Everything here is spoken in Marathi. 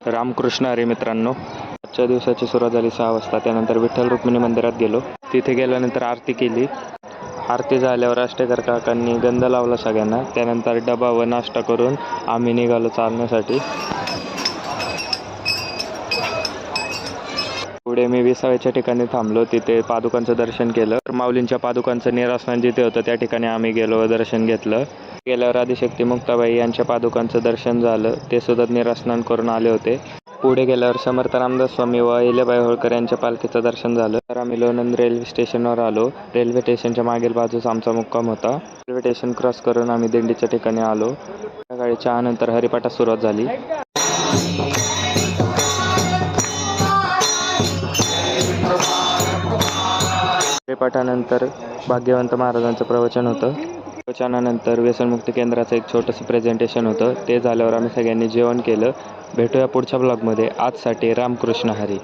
रामकृष्ण हरी मित्रांनो, आजच्या दिवसाची सुरुवात झाली 6 वाजता. त्यानंतर विठ्ठल रुक्मिणी मंदिरात गेलो. तिथे गेल्यानंतर आरती केली. आरती झाल्यावर आष्टेकर काकांनी गंध लावला सगळ्यांना. त्यानंतर डबा व नाश्ता करून आम्ही निघालो चालण्यासाठी. पुढे मी विसाव्याच्या ठिकाणी थांबलो. तिथे पादुकांचं दर्शन केलं. माऊलींच्या पादुकांचं निरासन जिथे होतं त्या ठिकाणी आम्ही गेलो व दर्शन घेतलं. गेल्यावर आदिशक्ती मुक्ताबाई यांच्या पादुकांचं दर्शन झालं. ते सुद्धा निरासन करून आले होते. पुढे गेल्यावर समर्थ रामदास स्वामी व अहिल्याबाई होळकर यांच्या पालखीचं दर्शन झालं. तर आम्ही लोणंद रेल्वे स्टेशनवर आलो. रेल्वे स्टेशनच्या मागील बाजूस आमचा मुक्काम होता. रेल्वे स्टेशन क्रॉस करून आम्ही दिंडीच्या ठिकाणी आलो. सकाळी चहानंतर हरिपाठास सुरुवात झाली. हरिपाठानंतर भाग्यवंत महाराजांचं प्रवचन होतं. प्रवचनानंतर व्यसनमुक्ती केंद्राचं एक छोटंसं प्रेझेंटेशन होतं. ते झाल्यावर आम्ही सगळ्यांनी जेवण केलं. भेटूया पुढच्या ब्लॉगमध्ये. आजसाठी रामकृष्ण हरी.